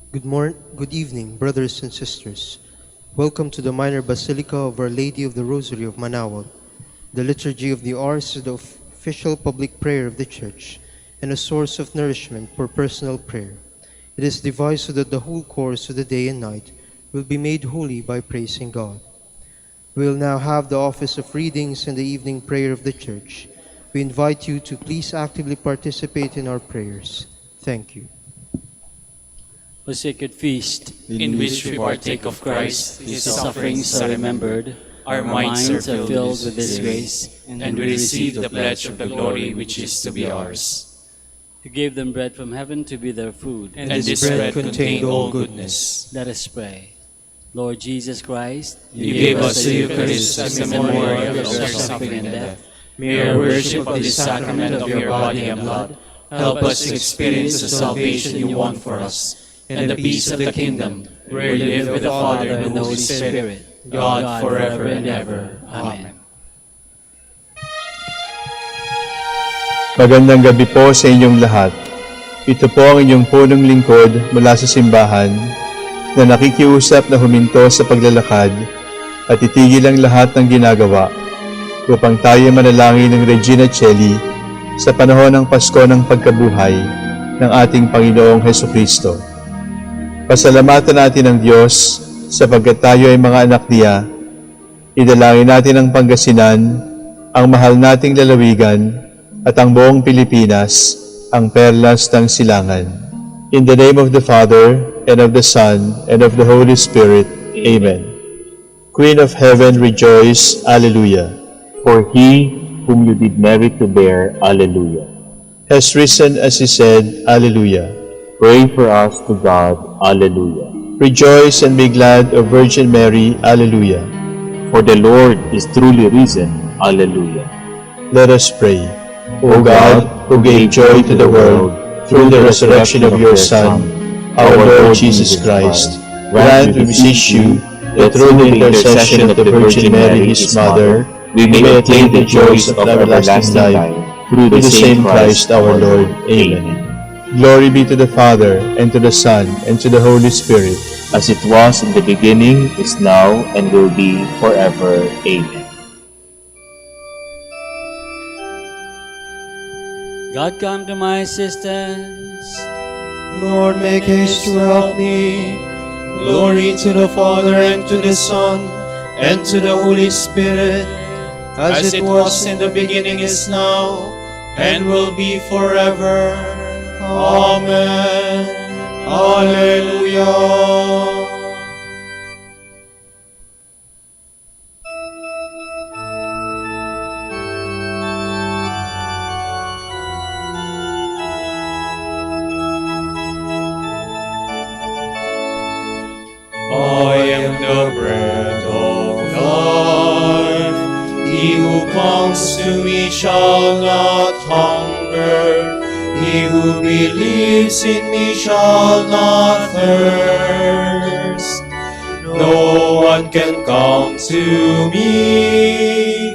Good evening, brothers and sisters. Welcome to the Minor Basilica of Our Lady of the Rosary of Manaoag. The Liturgy of the Hours is the official public prayer of the Church and a source of nourishment for personal prayer. It is devised so that the whole course of the day and night will be made holy by praising God. We will now have the office of readings and the evening prayer of the Church. We invite you to please actively participate in our prayers. Thank you. O sacred feast, in which we partake of Christ, His sufferings are remembered, our minds are filled with His grace, and and we receive the pledge of the glory which is to be ours. You gave them bread from heaven to be their food. And this bread contained all goodness. Let us pray. Lord Jesus Christ, You gave us the Eucharist as a memorial of your suffering and death. May our worship of this sacrament of your body and blood help us to experience the salvation you won for us, and the peace of the kingdom, where you live with the Father and the Holy Spirit, God forever and ever. Amen. Magandang gabi po sa inyong lahat. Ito po ang inyong punong lingkod mula sa simbahan na nakikiusap na huminto sa paglalakad at itigil ang lahat ng ginagawa upang tayo manalangin ng Regina Coeli sa panahon ng Pasko ng pagkabuhay ng ating Panginoong Hesukristo. Pasalamatan natin ang Diyos sapagkat tayo ay mga anak niya. Idalangin natin ang Pangasinan, ang mahal nating lalawigan, at ang buong Pilipinas, ang perlas ng silangan. In the name of the Father, and of the Son, and of the Holy Spirit. Amen. Queen of Heaven, rejoice. Alleluia. For he whom you did merit to bear. Alleluia. Has risen as he said. Alleluia. Pray for us to God. Alleluia. Rejoice and be glad, O Virgin Mary. Alleluia. For the Lord is truly risen. Alleluia. Let us pray. O God, who gave joy to the world through the resurrection of your Son, our Lord Jesus Christ, grant, we beseech you, that through the intercession of the Virgin Mary, his Mother, we may attain the joys of everlasting life, through the same Christ our Lord. Amen. Glory be to the Father, and to the Son, and to the Holy Spirit, as it was in the beginning, is now, and will be forever. Amen. God, come to my assistance. Lord, make haste to help me. Glory to the Father, and to the Son, and to the Holy Spirit, as it was in the beginning, is now, and will be forever. Amen. Alleluia. I am the bread of life. He who comes to me shall not hunger. He who believes in me shall not thirst. No one can come to me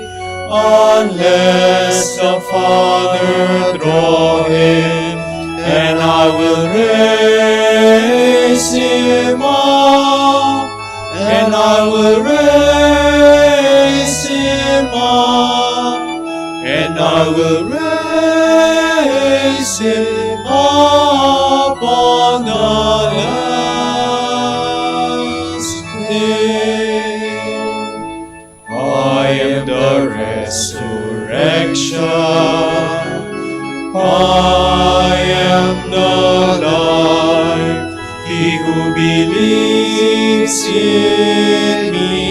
unless the Father draw him, and I will raise him up, and I will raise him up, and I will raise him up on the last day. I am the resurrection. I am the life. He who believes in me,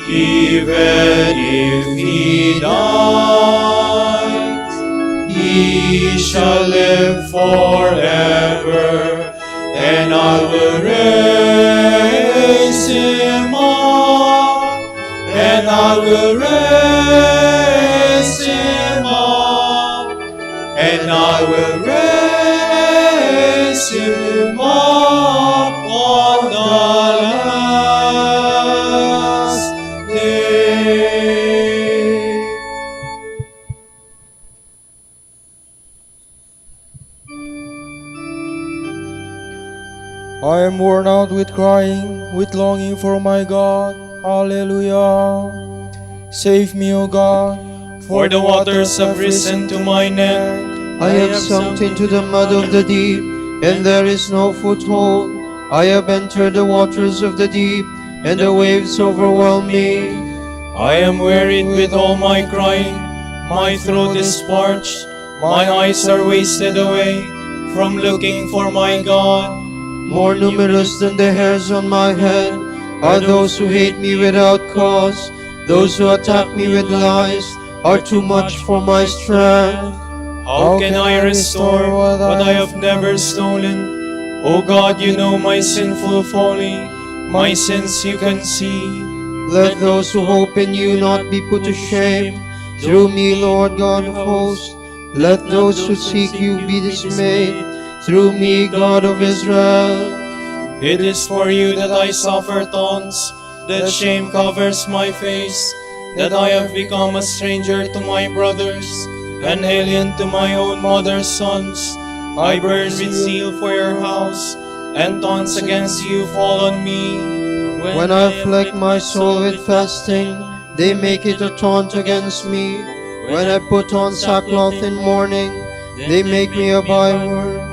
even if he dies, he shall live forever, and I will raise him up, and I will raise him up, and I will raise him up on the last day. I am worn out with crying, with longing for my God. Hallelujah. Save me, O God, for the waters have risen to my neck. I have sunk into the mud of the deep, and there is no foothold. I have entered the waters of the deep, and the waves overwhelm me. I am wearied with all my crying, my throat is parched, my eyes are wasted away from looking for my God. More numerous than the hairs on my head are those who hate me without cause. Those who attack me with lies are too much for my strength. How can I restore what I have never stolen? O God, you know my sinful folly, my sins you can see. Let those who hope in you not be put to shame. Through me, Lord God of hosts, let those who seek you be dismayed. Through me, God of Israel. It is for you that I suffer taunts, that shame covers my face, that I have become a stranger to my brothers, an alien to my own mother's sons. I burn with zeal for your house, and taunts against you fall on me. When I afflict my soul with fasting, they make it a taunt against me. When I put on sackcloth in mourning, they make me a byword.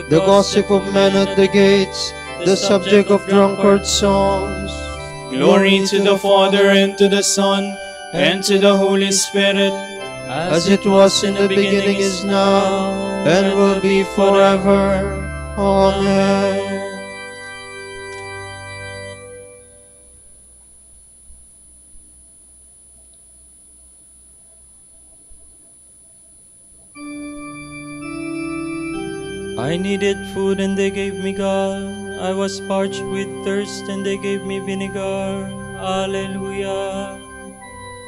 The gossip of men at the gates, the subject of drunkard songs. Glory to the Father, and to the Son, and to the Holy Spirit, As it was in the beginning, is now, and will be forever. Amen. I needed food and they gave me gall. I was parched with thirst and they gave me vinegar. Alleluia.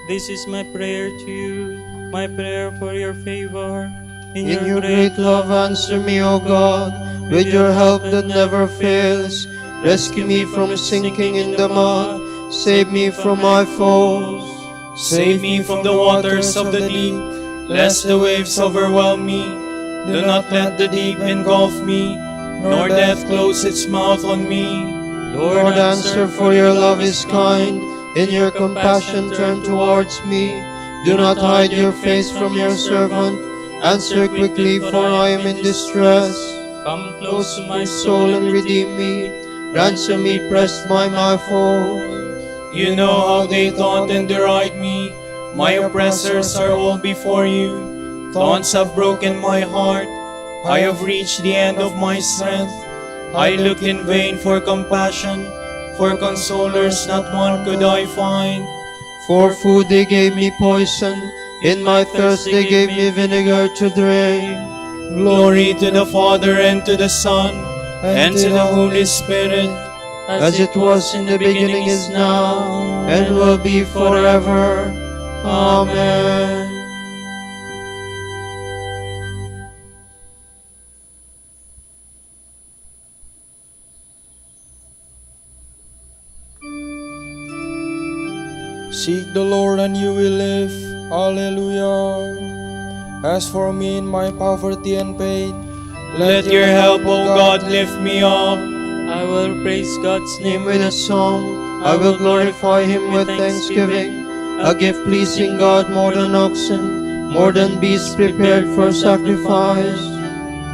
This is my prayer to you, my prayer for your favor. In your great love, answer me, O God, with your help that never fails. Rescue me from sinking in the mud. Save me from my foes. save me from the waters of the deep, lest the waves overwhelm me. Do not let the deep engulf me, nor death close its mouth on me. Lord, answer, for your love is kind. In your compassion, turn towards me. Do not hide your face from your servant. Answer quickly, for I am in distress. Come Close to my soul and redeem me. Ransom me, pressed by my foes. You know how they taunt and deride me. My oppressors are all before you. Taunts have broken my heart. I have reached the end of my strength. I look in vain for compassion. For consolers not one could I find. For food they gave me poison. In my thirst they gave me vinegar to drink. Glory to the Father, and to the Son, and to the Holy Spirit, As it was in the beginning, is now, and will be forever. Amen. Seek the Lord and you will live. Hallelujah. As for me in my poverty and pain, let your help, O God, lift me up. I will praise God's Name name with a song, I will glorify him with thanksgiving. A gift pleasing God more than oxen, more than beasts prepared for sacrifice.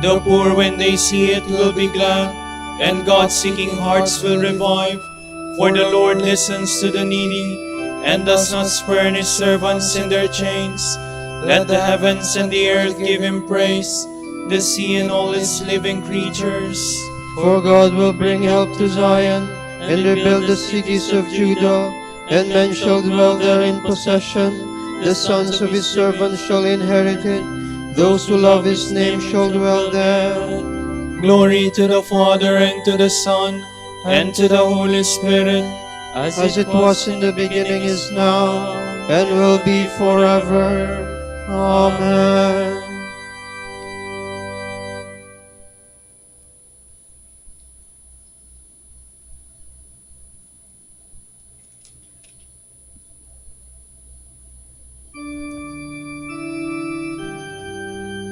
The poor, when they see it, will be glad, and God-seeking hearts will revive. For the Lord listens to the needy, and does not spurn his servants in their chains. Let the heavens and the earth give him praise, the sea and all its living creatures. For God will bring help to Zion, and rebuild the cities of Judah, and men shall dwell there in possession. The sons of his servants shall inherit it. Those who love his name shall dwell there. Glory to the Father, and to the Son, and to the Holy Spirit, As it was in the beginning, is now, and will be forever. Amen.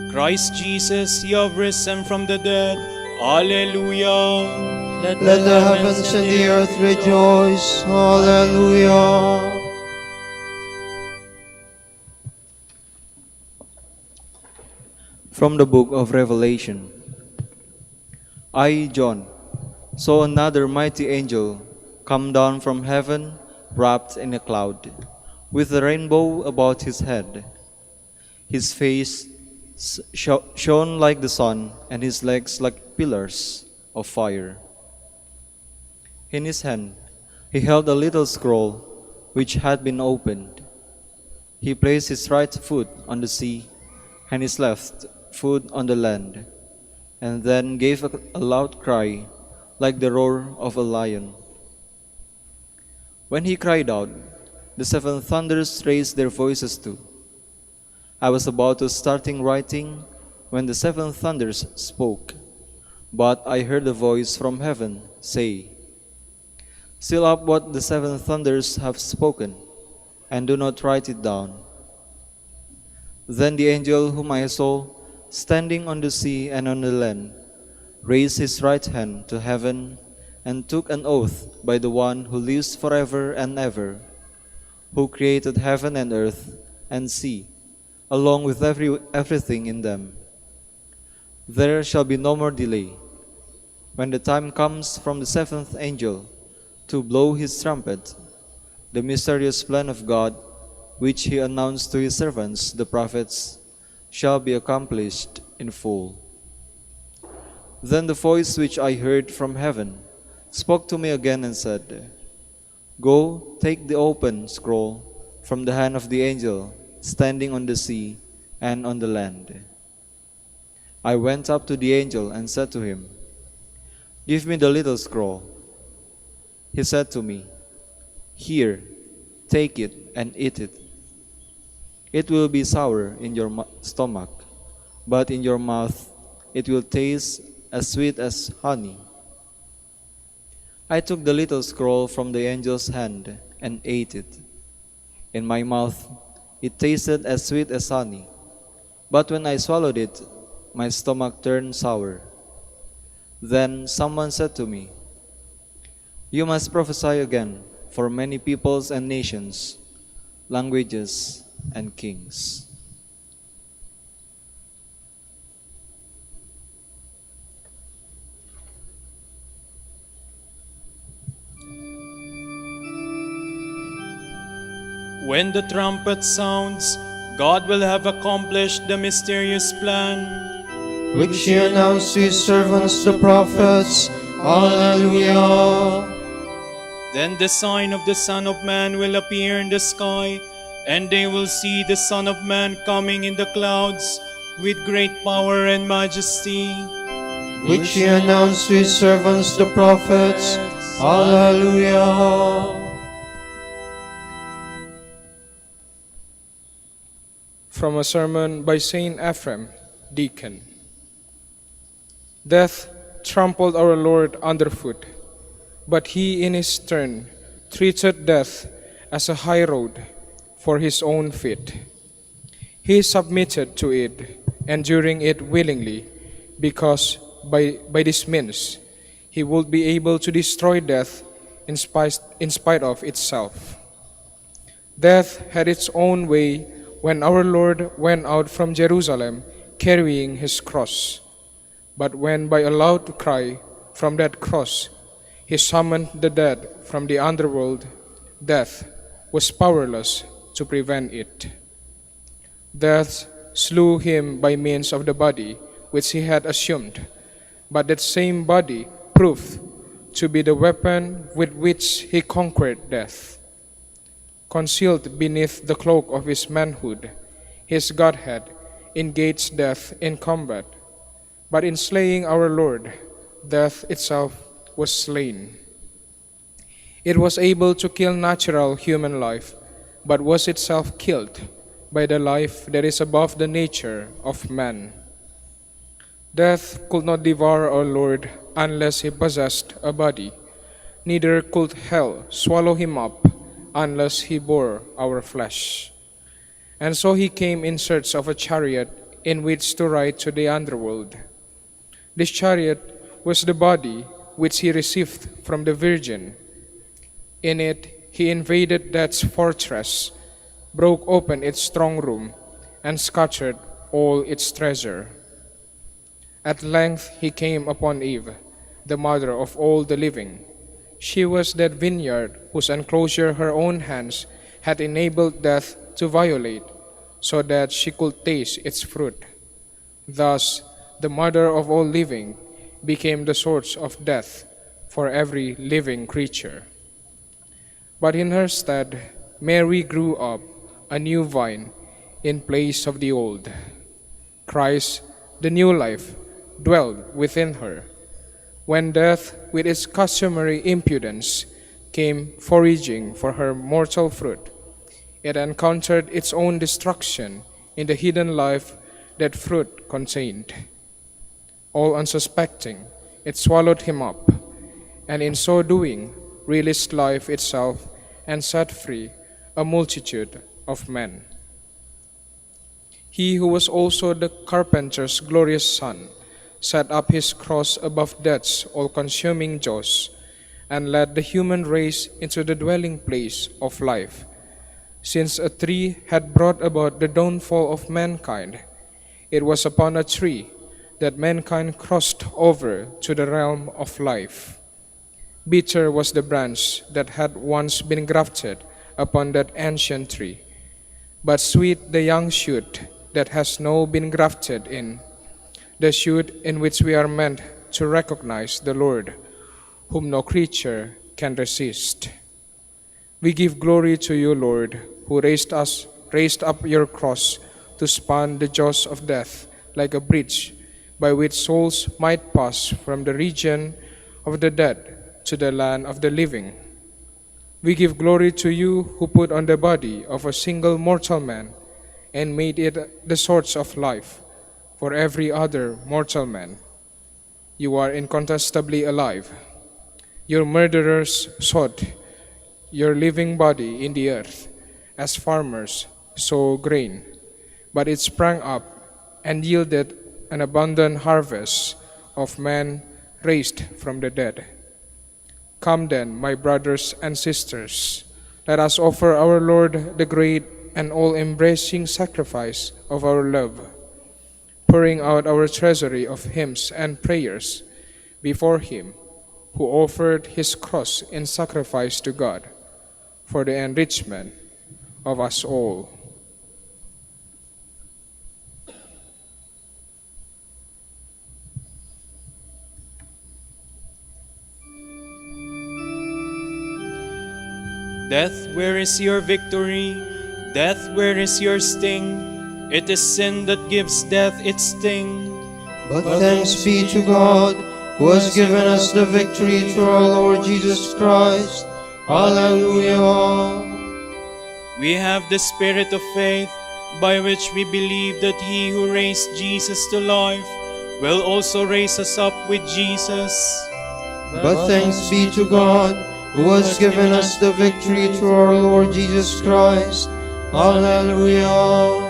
Christ Jesus, you have risen from the dead. Alleluia. Let Let the heavens and the earth rejoice. Alleluia. From the book of Revelation. I, John, saw another mighty angel come down from heaven, wrapped in a cloud, with a rainbow about his head. His face shone like the sun, and his legs like pillars of fire. In his hand he held a little scroll which had been opened. He placed his right foot on the sea and his left foot on the land, and then gave a loud cry like the roar of a lion. When he cried out, the seven thunders raised their voices too. I was about to starting writing when the seven thunders spoke, but I heard a voice from heaven say, "Seal up what the seven thunders have spoken, and do not write it down." Then the angel whom I saw standing on the sea and on the land raised his right hand to heaven and took an oath by the one who lives forever and ever, who created heaven and earth and sea, along with everything in them. There shall be no more delay. When the time comes from the seventh angel to blow his trumpet, the mysterious plan of God, which he announced to his servants, the prophets, shall be accomplished in full. Then the voice which I heard from heaven spoke to me again and said, "Go, take the open scroll from the hand of the angel standing on the sea and on the land." I went up to the angel and said to him, "Give me the little scroll." He said to me, "Here, take it and eat it. It will be sour in your stomach, but in your mouth it will taste as sweet as honey." I took the little scroll from the angel's hand and ate it. In my mouth it tasted as sweet as honey, but when I swallowed it, my stomach turned sour. Then someone said to me, "You must prophesy again for many peoples and nations, languages and kings." When the trumpet sounds, God will have accomplished the mysterious plan, which he announced to his servants the prophets. Alleluia. Then the sign of the Son of Man will appear in the sky, and they will see the Son of Man coming in the clouds with great power and majesty. Which he announced to his servants the prophets. Alleluia. From a sermon by Saint Ephrem, Deacon. Death trampled our Lord underfoot, but he in his turn treated death as a high road for his own feet. He submitted to it, enduring it willingly, because by this means he would be able to destroy death in spite of itself. Death had its own way when our Lord went out from Jerusalem carrying his cross. But when by a loud cry from that cross he summoned the dead from the underworld, death was powerless to prevent it. Death slew him by means of the body which he had assumed, but that same body proved to be the weapon with which he conquered death. Concealed beneath the cloak of his manhood, his Godhead engaged death in combat. But in slaying our Lord, death itself was slain. It was able to kill natural human life, but was itself killed by the life that is above the nature of man. Death could not devour our Lord unless he possessed a body, neither could hell swallow him up unless he bore our flesh. And so he came in search of a chariot in which to ride to the underworld. This chariot was the body which he received from the Virgin. In it he invaded death's fortress, broke open its strong room, and scattered all its treasure. At length he came upon Eve, the mother of all the living. She was that vineyard whose enclosure her own hands had enabled death to violate, so that she could taste its fruit. Thus, the mother of all living became the source of death for every living creature. But in her stead, Mary grew up a new vine in place of the old. Christ, the new life, dwelled within her. When death, with its customary impudence, came foraging for her mortal fruit, it encountered its own destruction in the hidden life that fruit contained. All unsuspecting, it swallowed him up, and in so doing, released life itself and set free a multitude of men. He who was also the carpenter's glorious Son set up his cross above death's all-consuming jaws, and led the human race into the dwelling place of life. Since a tree had brought about the downfall of mankind, it was upon a tree that mankind crossed over to the realm of life. Bitter was the branch that had once been grafted upon that ancient tree, but sweet the young shoot that has now been grafted in, the shoot in which we are meant to recognize the Lord, whom no creature can resist. We give glory to you, Lord, who raised up your cross to span the jaws of death like a bridge by which souls might pass from the region of the dead to the land of the living. We give glory to you who put on the body of a single mortal man and made it the source of life for every other mortal man. You are incontestably alive. Your murderers sought your living body in the earth as farmers sow grain, but it sprang up and yielded an abundant harvest of men raised from the dead. Come then, my brothers and sisters, let us offer our Lord the great and all-embracing sacrifice of our love, pouring out our treasury of hymns and prayers before Him who offered His cross in sacrifice to God for the enrichment of us all. Death, where is your victory? Death, where is your sting? It is sin that gives death its sting. But thanks be to God, who has given us the victory through our Lord Jesus Christ. Hallelujah. We have the spirit of faith, by which we believe that He who raised Jesus to life will also raise us up with Jesus. But thanks be to God, who has given us the victory through our Lord Jesus Christ. Hallelujah.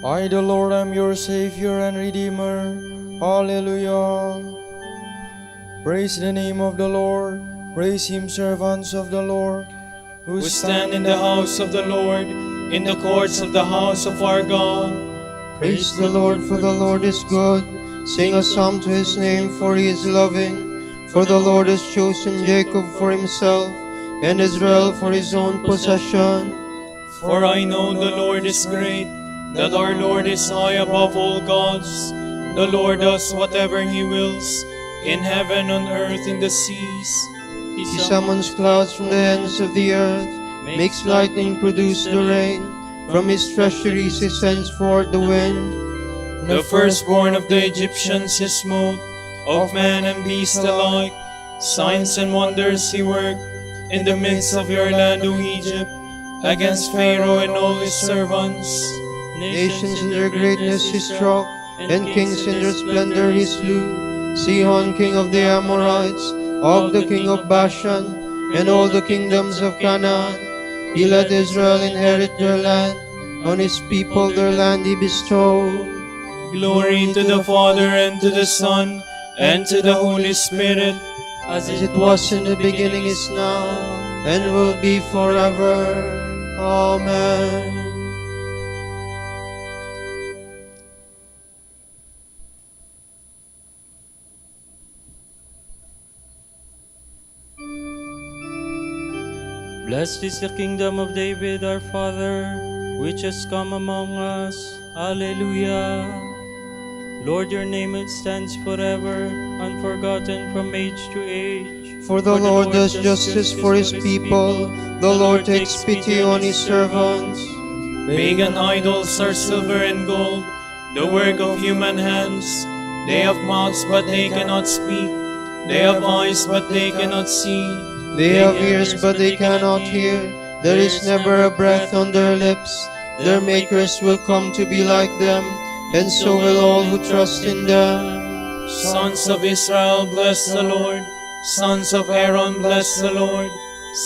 I, the Lord, am your Savior and Redeemer. Hallelujah. Praise the name of the Lord. Praise him, servants of the Lord, who stand in the house of the Lord, in the courts of the house of our God. Praise the Lord, for the Lord is good. Sing a psalm to his name, for he is loving. For the Lord has chosen Jacob for himself, and Israel for his own possession. For I know the Lord is great, that our Lord is high above all gods. The Lord does whatever he wills, in heaven, on earth, in the seas. He summons clouds from the ends of the earth, makes lightning produce the rain. From his treasuries he sends forth the wind. The firstborn of the Egyptians he smote, of man and beast alike. Signs and wonders he worked in the midst of your land, O Egypt, against Pharaoh and all his servants. Nations in their greatness he struck, and kings in their splendor he slew. Sihon, king of the Amorites, Og the king of Bashan, and all the kingdoms of Canaan. He let Israel inherit their land, on his people their land he bestowed. Glory to the Father, and to the Son, and to the Holy Spirit, As it was in the beginning, is now, and will be forever. Amen. Blessed is the kingdom of David our father, which has come among us. Alleluia. Lord, your name stands forever, unforgotten from age to age. For the Lord does justice for his people, the Lord takes pity on his servants. pagan idols are silver and gold, the work of human hands. They have mouths, but they cannot speak. They have eyes, but they cannot see. They have ears, but they cannot hear. There is never a breath on their lips. Their makers will come to be like them, and so will all who trust in them. Sons of Israel, bless the Lord. Sons of Aaron, bless the Lord.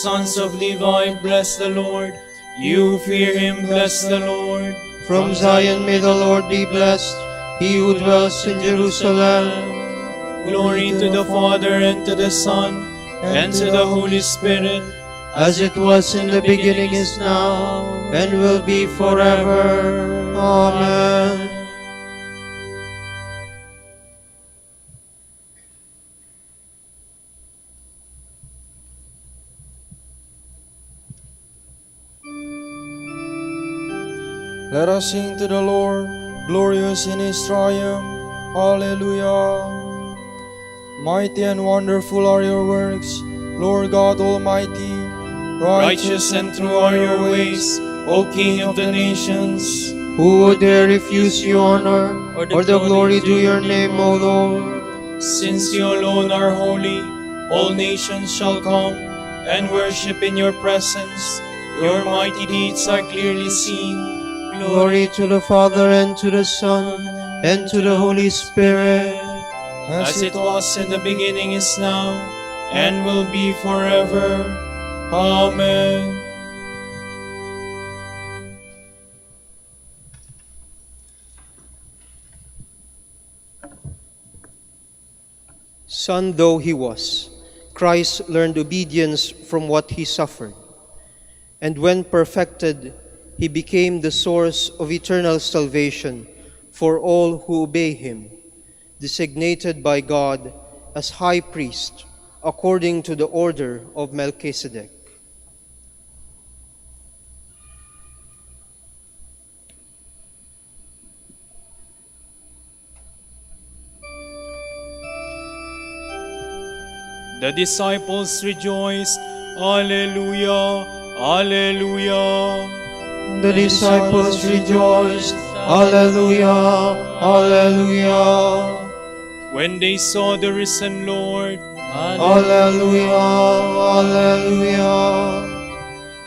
Sons of Levi, bless the Lord. You who fear him, bless the Lord. From Zion may the Lord be blessed, he who dwells in Jerusalem. Glory to the Father, and to the Son, and to the Holy Spirit, as it was in the beginning, is now, and will be forever. Amen. Let us sing to the Lord, glorious in his triumph. Hallelujah. Mighty and wonderful are your works, Lord God Almighty. Righteous and true are your ways, O King of the nations. Who would dare refuse you honor, or the glory due your name, O Lord? Since you alone are holy, all nations shall come and worship in your presence. Your mighty deeds are clearly seen. Glory to the Father, and to the Son, and to the Holy Spirit. As it was in the beginning, is now, and will be forever. Amen. Son though he was, Christ learned obedience from what he suffered. And when perfected, he became the source of eternal salvation for all who obey him, designated by God as high priest according to the order of Melchizedek. The disciples rejoiced. Alleluia, alleluia. The disciples rejoiced. Alleluia, alleluia. When they saw the risen Lord, Alleluia, alleluia.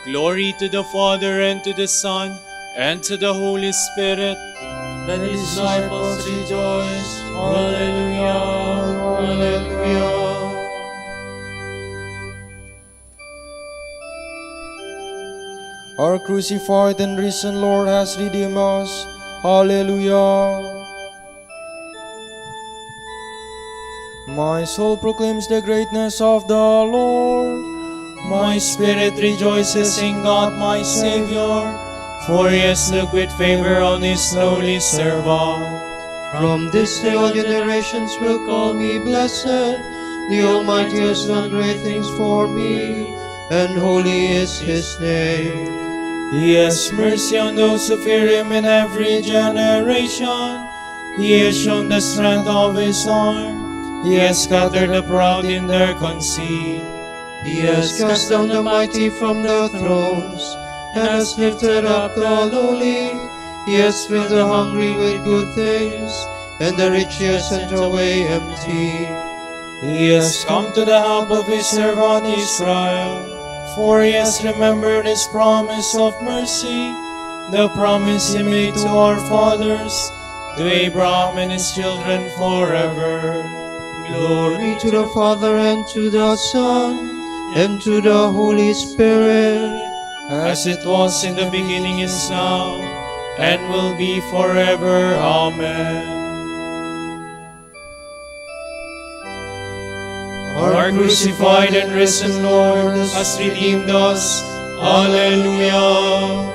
glory to the Father, and to the Son, and to the Holy Spirit. The disciples rejoiced. Alleluia, Alleluia. Our crucified and risen Lord has redeemed us. Hallelujah. My soul proclaims the greatness of the Lord. My spirit rejoices in God my Savior, for he has looked with favor on his lowly servant. From this day all generations will call me blessed. The Almighty has done great things for me, and holy is his name. He has mercy on those who fear him in every generation. He has shown the strength of his arm. He has scattered the proud in their conceit. He has cast down the mighty from the thrones, and has lifted up the lowly. He has filled the hungry with good things, and the rich he has sent away empty. He has come to the help of his servant Israel, for he has remembered his promise of mercy, the promise he made to our fathers, to Abraham and his children forever. Glory to the Father, and to the Son, and to the Holy Spirit, as it was in the beginning, is now, and will be forever. Amen. Our crucified and risen Lord has redeemed us. Alleluia.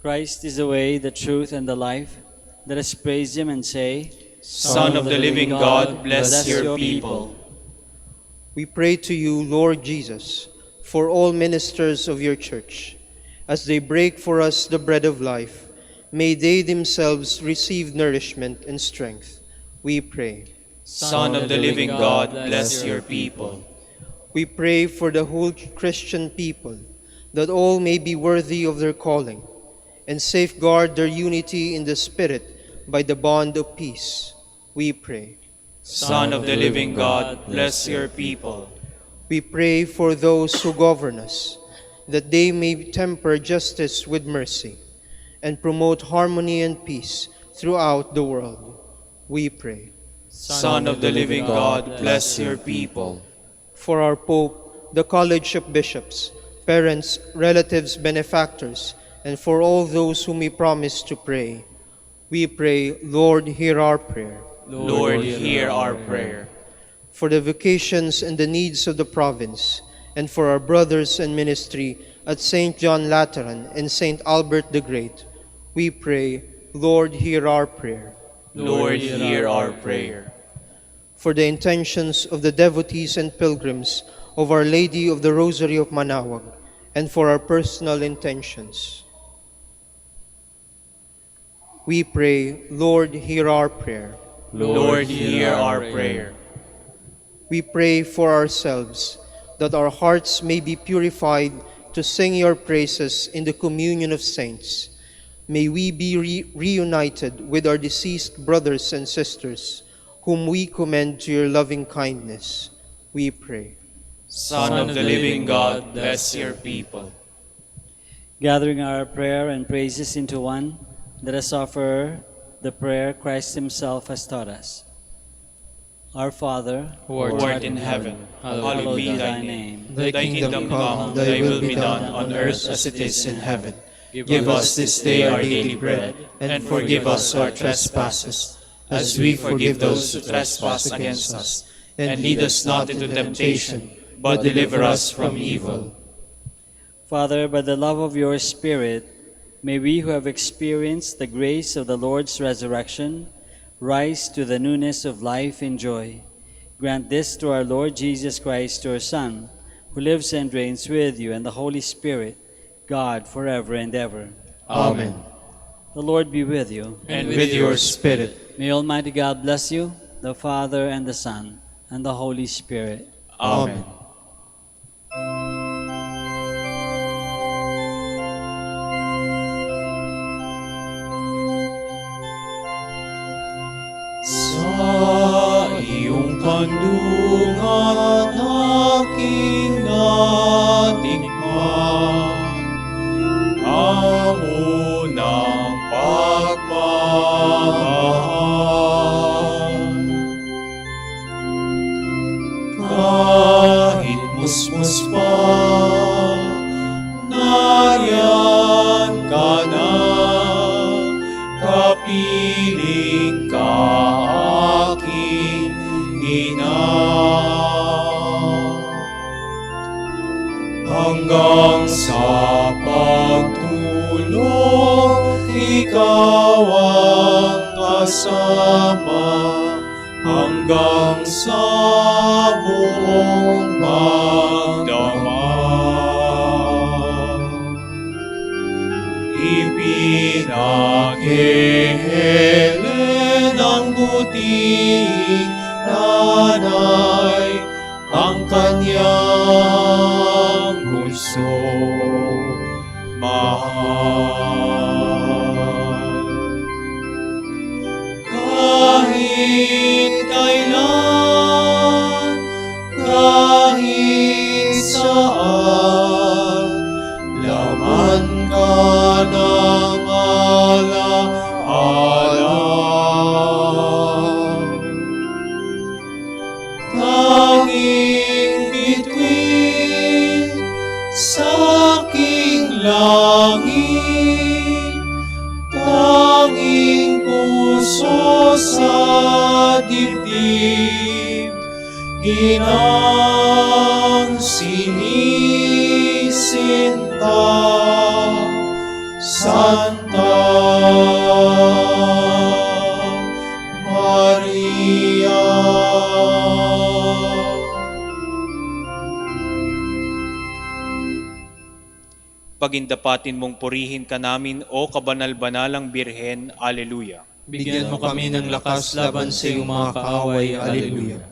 Christ is the way, the truth, and the life. Let us praise him and say, Son of the living God, bless your people. we pray to you, Lord Jesus, for all ministers of your church. As they break for us the bread of life, may they themselves receive nourishment and strength. We pray. Son of the living God, bless your people. We pray for the whole Christian people, that all may be worthy of their calling, and safeguard their unity in the Spirit by the bond of peace. We pray. Son of the living God, bless your people. We pray for those who govern us, that they may temper justice with mercy, and promote harmony and peace throughout the world. We pray. Son of the living God, bless your people. For our Pope, the College of Bishops, parents, relatives, benefactors, and for all those whom we promise to pray, we pray, Lord, hear our prayer. Lord, hear our prayer. For the vocations and the needs of the province, and for our brothers in ministry at St. John Lateran and St. Albert the Great, we pray, Lord, hear our prayer. Lord, hear our prayer. For the intentions of the devotees and pilgrims of Our Lady of the Rosary of Manaoag, and for our personal intentions, we pray, Lord, hear our prayer. Lord, hear our prayer. We pray for ourselves, that our hearts may be purified to sing your praises in the communion of saints. May we be reunited with our deceased brothers and sisters, whom we commend to your loving kindness. We pray. Son of the living God, bless your people. gathering our prayer and praises into one, let us offer the prayer Christ himself has taught us. Our Father, who art in heaven, hallowed be thy name. Thy kingdom come, thy will be done on earth as it is in heaven. Give us this day our daily bread, and forgive us our trespasses, as we forgive those who trespass against us. And lead us not into temptation, but deliver us from evil. Father, by the love of your Spirit, may we who have experienced the grace of the Lord's resurrection rise to the newness of life and joy. Grant this through our Lord Jesus Christ, your Son, who lives and reigns with you and the Holy Spirit, God, forever and ever. Amen. The Lord be with you. And with your spirit. May Almighty God bless you, the Father and the Son, and the Holy Spirit. Amen. Sa iyong kandungan aking natikman ang unang pagmamahal. Kahit musmus pa, nariyan ikaw ang kasama hanggang sa buong magdamag. Ipinaghihili ng buting nanay ang kanyang bunso mahal. Kahit kailan, kahit saan, laman ka ng alaala. Tanging bituin sa aking langit, tanging puso sa dibdib, ginang sinisinta, Santa Maria. Pagindapatin mong purihin ka namin, O kabanal-banalang Birhen. Alleluia. Bigyan mo kami ng lakas laban sa iyong mga kaaway. Alleluia.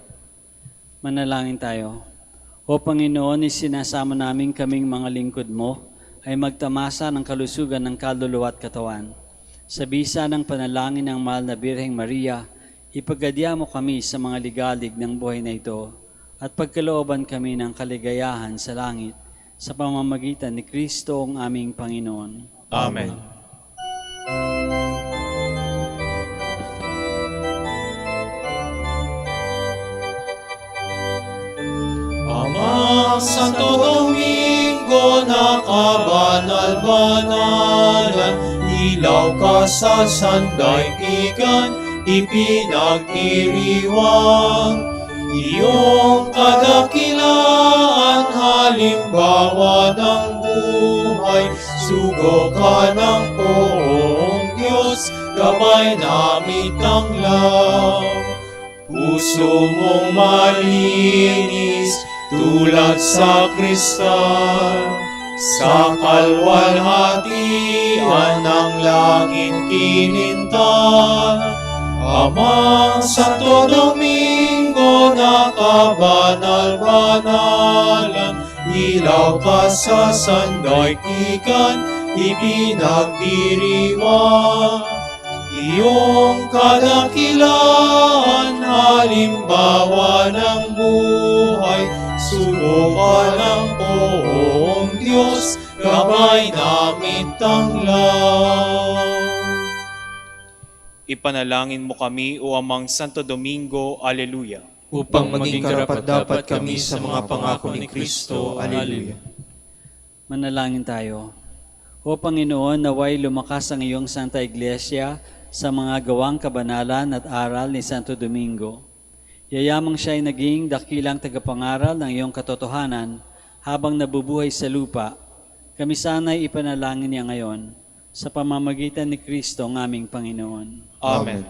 Manalangin tayo. O Panginoon, isinasama namin kaming mga lingkod mo ay magtamasa ng kalusugan ng kaluluwa at katawan. Sa bisa ng panalangin ng mahal na Birheng Maria, ipagadya mo kami sa mga ligalig ng buhay na ito at pagkalooban kami ng kaligayahan sa langit sa pamamagitan ni Kristo ang aming Panginoon. Amen. Amang Santo Domingo na kabanal-banalan, ilaw ka sa sandaigdigan, ipinagdiriwang. Iyong kadakilaan, halimbawa ng buhay, sugo ka ng poong Diyos, gabay namin tanglaw. Puso mong malinis, tulad sa kristal, sa kalwalhatian ng langit kinintal. Amang Santo Domingo na kabanal-banalan, ilaw ka sa sandaigdigan, ipinagdiriwang. Iyong kadakilaan, halimbawa ng buhay, sugo ka ng poong Diyos, gabay namin tanglaw. Ipanalangin mo kami, O Amang Santo Domingo. Alleluia. Upang maging karapat-dapat kami sa mga pangako ni Kristo. Alleluia. Manalangin tayo. O Panginoon, naway lumakas ang iyong Santa Iglesia sa mga gawang kabanalan at aral ni Santo Domingo. Yayamang siya ay naging dakilang tagapangaral ng iyong katotohanan habang nabubuhay sa lupa. Kami sana'y ipanalangin niya ngayon sa pamamagitan ni Kristo ang aming Panginoon. Amen.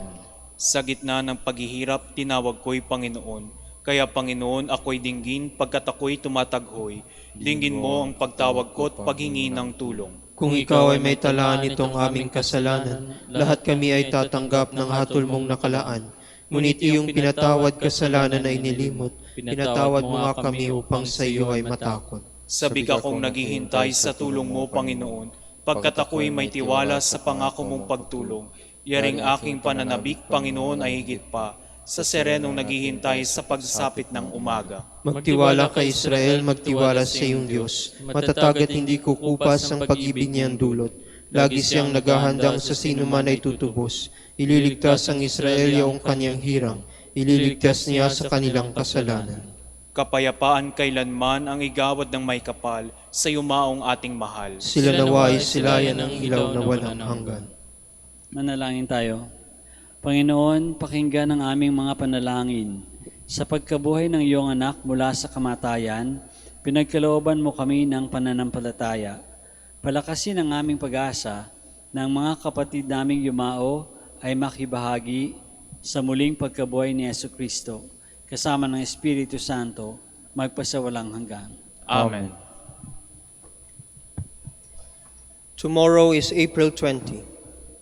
Sa gitna ng paghihirap, tinawag ko'y Panginoon. Kaya Panginoon, ako'y dinggin pagkat ako'y tumataghoy. Dinggin mo ang pagtawag ko't paghingi ng tulong. Kung ikaw ay may talaan nitong aming kasalanan, lahat kami ay tatanggap ng hatol mong nakalaan. Ngunit iyong pinatawad kasalanan na inilimot, pinatawad mo nga kami upang sa iyo ay matakot. Sabik akong naghihintay sa tulong mo, Panginoon, pagkat ako'y may tiwala sa pangako mong pagtulong. Yaring aking pananabik, Panginoon, ay higit pa sa serenong naghihintay sa pagsapit ng umaga. Magtiwala ka, Israel, magtiwala sa iyong Diyos. Matatag at hindi kukupas ang pag-ibig niyang dulot. Lagi siyang naghahandang sa sino man ay tutubos. Ililigtas ang Israel iyong kanyang hirang. Ililigtas niya sa kanilang kasalanan. Kapayapaan kailanman ang igawad ng may kapal, sa yumaong ating mahal. Sila naway silayan ng ilaw na walang hanggan. Manalangin tayo. Panginoon, pakinggan ang aming mga panalangin. Sa pagkabuhay ng iyong anak mula sa kamatayan, pinagkalooban mo kami ng pananampalataya. Palakasin ang aming pag-asa ng mga kapatid naming yumao ay makibahagi sa muling pagkabuhay ni Jesucristo, kasama ng Espiritu Santo, magpasawalang hanggan. Amen. Tomorrow is April 20,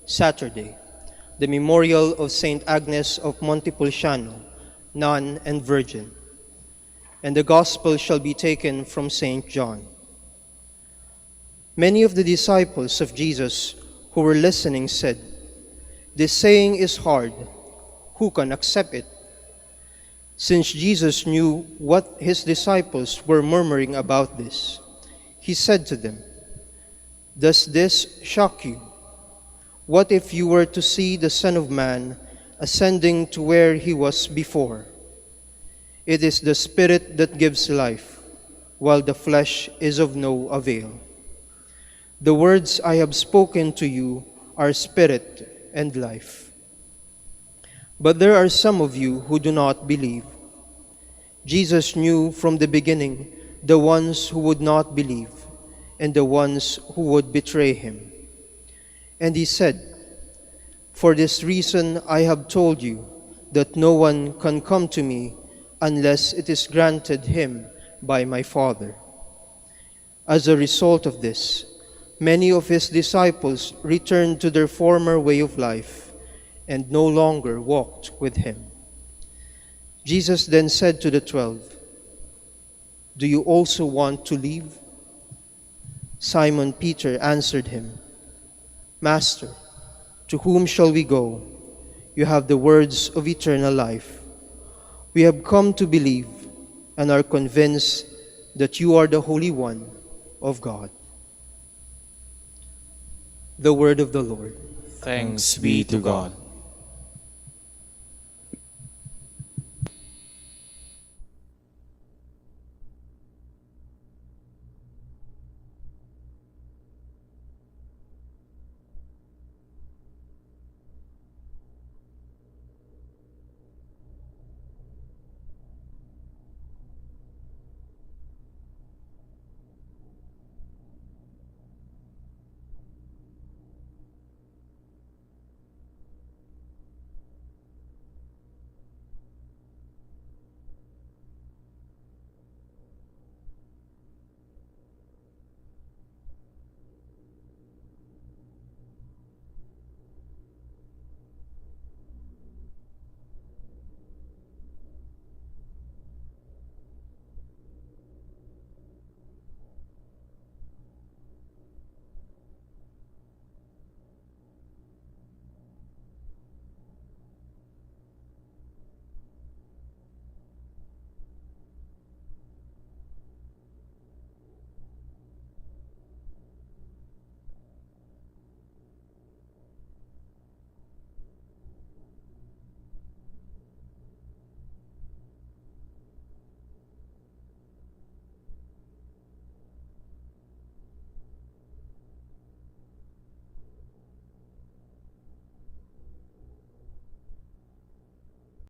Saturday, the memorial of Saint Agnes of Montepulciano, nun and virgin. And the Gospel shall be taken from Saint John. Many of the disciples of Jesus who were listening said, "This saying is hard. Who can accept it?" Since Jesus knew what his disciples were murmuring about this, he said to them, "Does this shock you? What if you were to see the Son of Man ascending to where he was before? It is the Spirit that gives life, while the flesh is of no avail. The words I have spoken to you are spirit and life. But there are some of you who do not believe." Jesus knew from the beginning the ones who would not believe and the ones who would betray him. And he said, "For this reason I have told you that no one can come to me unless it is granted him by my Father." As a result of this, many of his disciples returned to their former way of life and no longer walked with him. Jesus then said to the 12, "Do you also want to leave?" Simon Peter answered him, "Master, to whom shall we go? You have the words of eternal life. We have come to believe and are convinced that you are the Holy One of God." The word of the Lord. Thanks be to God.